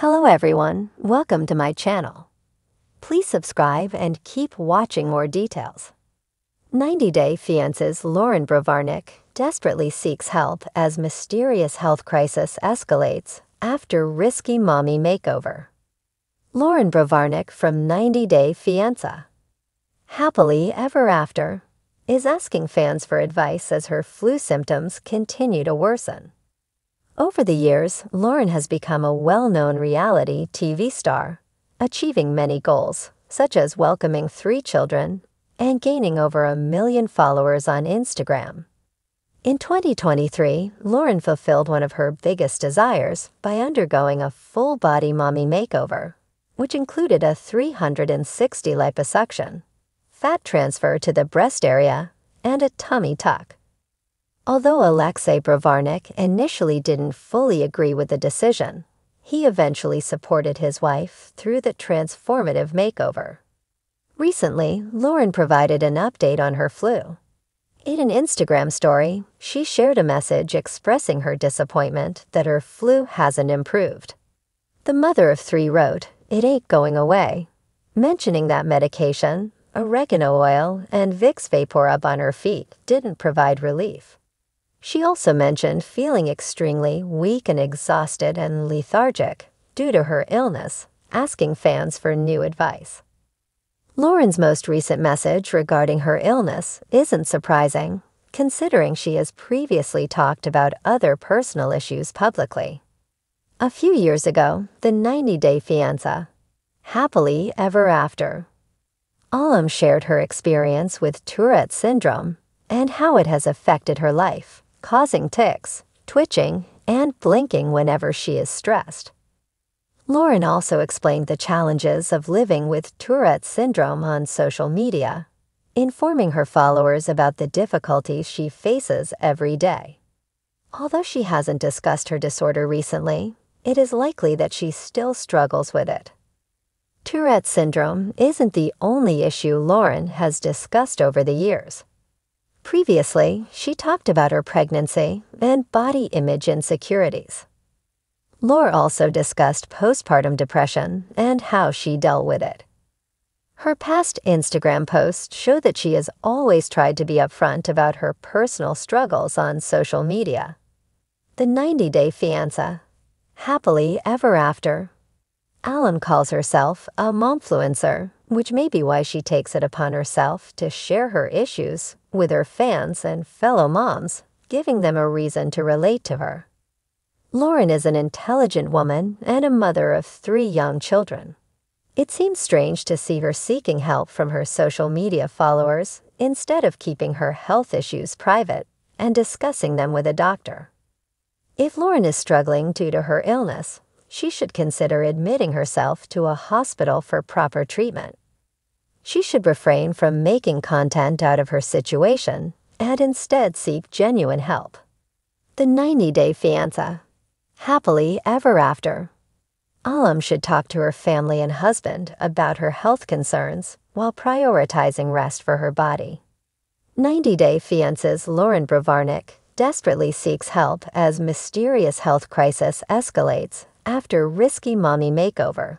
Hello everyone, welcome to my channel. Please subscribe and keep watching more details. 90-Day Fiancé's Loren Brovarnik desperately seeks help as mysterious health crisis escalates after risky mommy makeover. Loren Brovarnik from 90-Day Fiancé, happily ever after, is asking fans for advice as her flu symptoms continue to worsen. Over the years, Loren has become a well-known reality TV star, achieving many goals, such as welcoming 3 children and gaining over 1 million followers on Instagram. In 2023, Loren fulfilled one of her biggest desires by undergoing a full-body mommy makeover, which included a 360 liposuction, fat transfer to the breast area, and a tummy tuck. Although Alexei Brovarnik initially didn't fully agree with the decision, he eventually supported his wife through the transformative makeover. Recently, Loren provided an update on her flu. In an Instagram story, she shared a message expressing her disappointment that her flu hasn't improved. The mother of 3 wrote, "It ain't going away," mentioning that medication, oregano oil, and Vicks VapoRub on her feet didn't provide relief. She also mentioned feeling extremely weak and exhausted and lethargic due to her illness, asking fans for new advice. Loren's most recent message regarding her illness isn't surprising, considering she has previously talked about other personal issues publicly. A few years ago, the 90-Day Fiancé, happily ever after, shared her experience with Tourette's syndrome and how it has affected her life, causing tics, twitching, and blinking whenever she is stressed. Loren also explained the challenges of living with Tourette's syndrome on social media, informing her followers about the difficulties she faces every day. Although she hasn't discussed her disorder recently, it is likely that she still struggles with it. Tourette's syndrome isn't the only issue Loren has discussed over the years. Previously, she talked about her pregnancy and body image insecurities. Loren also discussed postpartum depression and how she dealt with it. Her past Instagram posts show that she has always tried to be upfront about her personal struggles on social media. The 90-Day Fiancé, happily ever after, calls herself a momfluencer, which may be why she takes it upon herself to share her issues with her fans and fellow moms, giving them a reason to relate to her. Loren is an intelligent woman and a mother of 3 young children. It seems strange to see her seeking help from her social media followers instead of keeping her health issues private and discussing them with a doctor. If Loren is struggling due to her illness, she should consider admitting herself to a hospital for proper treatment. She should refrain from making content out of her situation and instead seek genuine help. The 90-Day Fiancé, happily ever after, should talk to her family and husband about her health concerns while prioritizing rest for her body. 90-Day Fiancé's Loren Brovarnik desperately seeks help as mysterious health crisis escalates after risky mommy makeover.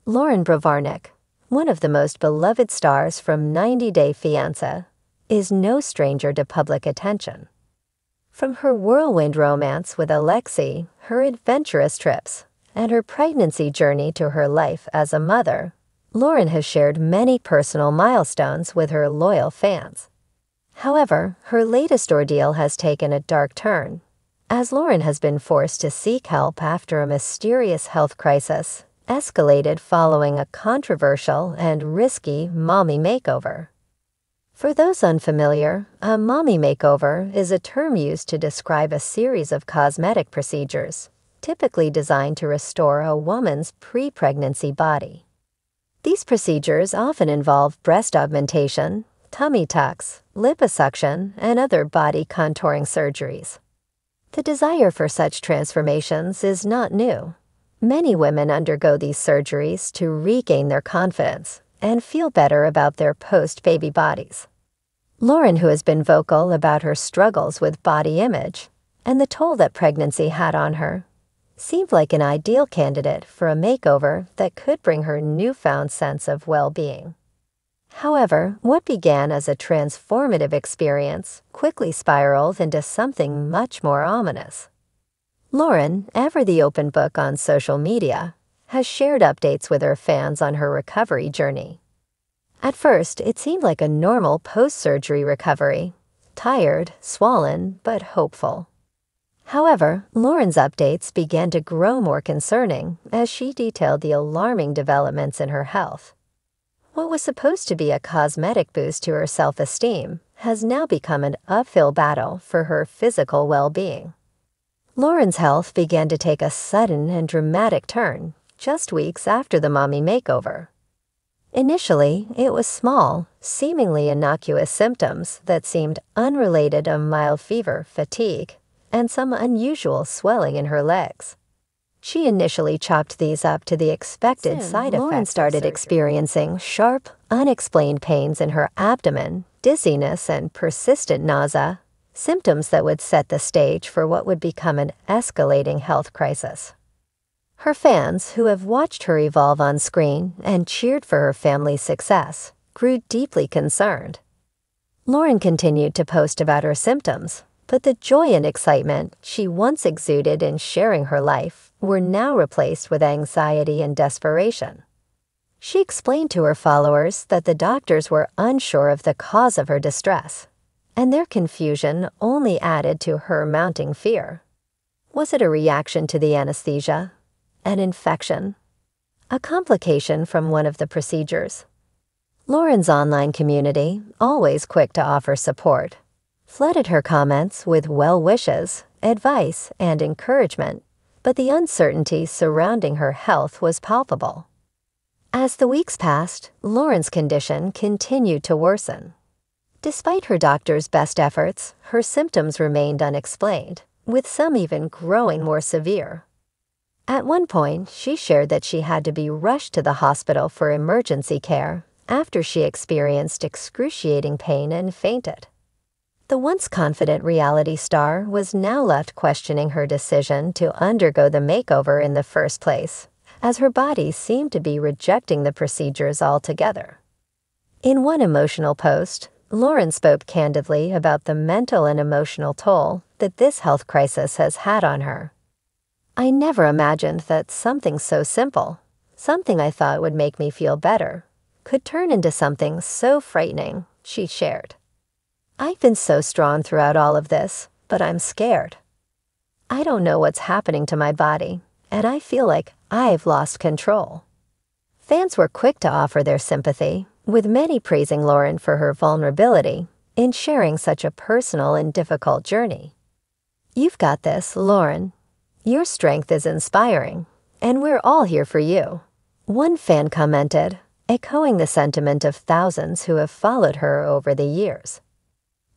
Loren Brovarnik, one of the most beloved stars from 90-Day Fiancé, is no stranger to public attention. From her whirlwind romance with Alexei, her adventurous trips, and her pregnancy journey to her life as a mother, Loren has shared many personal milestones with her loyal fans. However, her latest ordeal has taken a dark turn, as Loren has been forced to seek help after a mysterious health crisis escalated following a controversial and risky mommy makeover. For those unfamiliar, a mommy makeover is a term used to describe a series of cosmetic procedures, typically designed to restore a woman's pre-pregnancy body. These procedures often involve breast augmentation, tummy tucks, liposuction, and other body contouring surgeries. The desire for such transformations is not new. Many women undergo these surgeries to regain their confidence and feel better about their post-baby bodies. Loren, who has been vocal about her struggles with body image and the toll that pregnancy had on her, seemed like an ideal candidate for a makeover that could bring her newfound sense of well-being. However, what began as a transformative experience quickly spiraled into something much more ominous. Loren, ever the open book on social media, has shared updates with her fans on her recovery journey. At first, it seemed like a normal post-surgery recovery, tired, swollen, but hopeful. However, Loren's updates began to grow more concerning as she detailed the alarming developments in her health. What was supposed to be a cosmetic boost to her self-esteem has now become an uphill battle for her physical well-being. Loren's health began to take a sudden and dramatic turn just weeks after the mommy makeover. Initially, it was small, seemingly innocuous symptoms that seemed unrelated to mild fever, fatigue, and some unusual swelling in her legs. She initially chalked these up to the expected side effects. Loren started experiencing sharp, unexplained pains in her abdomen, dizziness, and persistent nausea, symptoms that would set the stage for what would become an escalating health crisis. Her fans, who have watched her evolve on screen and cheered for her family's success, grew deeply concerned. Loren continued to post about her symptoms, but the joy and excitement she once exuded in sharing her life were now replaced with anxiety and desperation. She explained to her followers that the doctors were unsure of the cause of her distress, and their confusion only added to her mounting fear. Was it a reaction to the anesthesia? An infection? A complication from one of the procedures? Loren's online community, always quick to offer support, flooded her comments with well wishes, advice, and encouragement, but the uncertainty surrounding her health was palpable. As the weeks passed, Loren's condition continued to worsen. Despite her doctor's best efforts, her symptoms remained unexplained, with some even growing more severe. At one point, she shared that she had to be rushed to the hospital for emergency care after she experienced excruciating pain and fainted. The once confident reality star was now left questioning her decision to undergo the makeover in the first place, as her body seemed to be rejecting the procedures altogether. In one emotional post, Loren spoke candidly about the mental and emotional toll that this health crisis has had on her. "I never imagined that something so simple, something I thought would make me feel better, could turn into something so frightening," she shared. "I've been so strong throughout all of this, but I'm scared. I don't know what's happening to my body, and I feel like I've lost control." Fans were quick to offer their sympathy, with many praising Loren for her vulnerability in sharing such a personal and difficult journey. "You've got this, Loren. Your strength is inspiring, and we're all here for you," one fan commented, echoing the sentiment of thousands who have followed her over the years.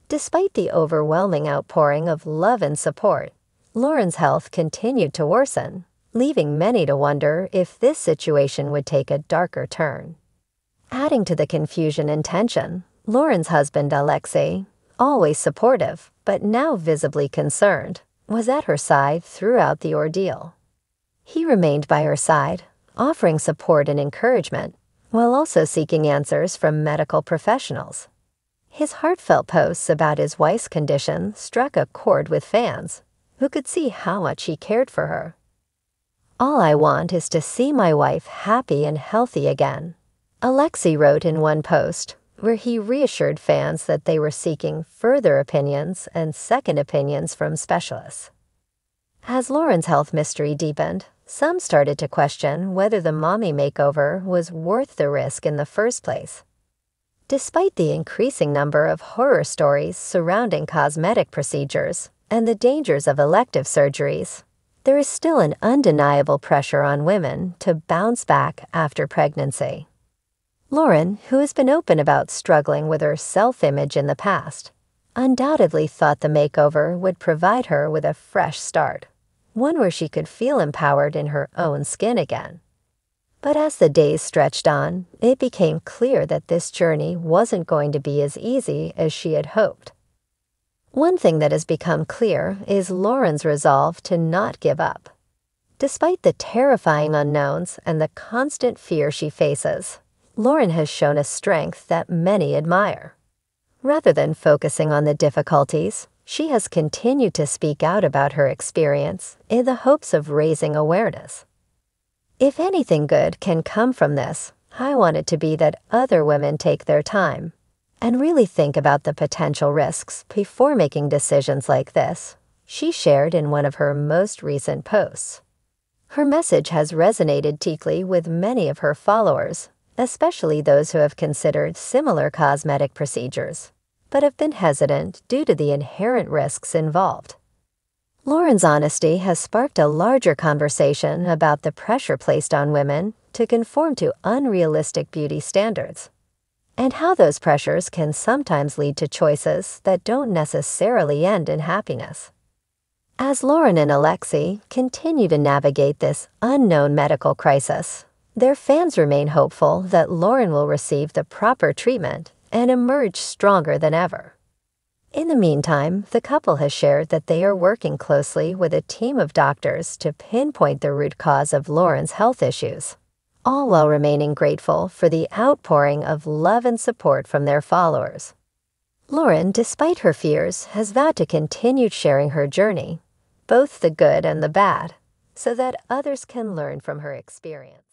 Despite the overwhelming outpouring of love and support, Loren's health continued to worsen, leaving many to wonder if this situation would take a darker turn. Adding to the confusion and tension, Loren's husband Alexei, always supportive but now visibly concerned, was at her side throughout the ordeal. He remained by her side, offering support and encouragement, while also seeking answers from medical professionals. His heartfelt posts about his wife's condition struck a chord with fans, who could see how much he cared for her. "All I want is to see my wife happy and healthy again," Alexei wrote in one post, where he reassured fans that they were seeking further opinions and second opinions from specialists. As Loren's health mystery deepened, some started to question whether the mommy makeover was worth the risk in the first place. Despite the increasing number of horror stories surrounding cosmetic procedures and the dangers of elective surgeries, there is still an undeniable pressure on women to bounce back after pregnancy. Loren, who has been open about struggling with her self-image in the past, undoubtedly thought the makeover would provide her with a fresh start, one where she could feel empowered in her own skin again. But as the days stretched on, it became clear that this journey wasn't going to be as easy as she had hoped. One thing that has become clear is Loren's resolve to not give up. Despite the terrifying unknowns and the constant fear she faces, Loren has shown a strength that many admire. Rather than focusing on the difficulties, she has continued to speak out about her experience in the hopes of raising awareness. If anything good can come from this, I want it to be that other women take their time and really think about the potential risks before making decisions like this, she shared in one of her most recent posts. Her message has resonated deeply with many of her followers, especially those who have considered similar cosmetic procedures, but have been hesitant due to the inherent risks involved. Loren's honesty has sparked a larger conversation about the pressure placed on women to conform to unrealistic beauty standards, and how those pressures can sometimes lead to choices that don't necessarily end in happiness. As Loren and Alexei continue to navigate this unknown medical crisis, their fans remain hopeful that Loren will receive the proper treatment and emerge stronger than ever. In the meantime, the couple has shared that they are working closely with a team of doctors to pinpoint the root cause of Loren's health issues, all while remaining grateful for the outpouring of love and support from their followers. Loren, despite her fears, has vowed to continue sharing her journey, both the good and the bad, so that others can learn from her experience.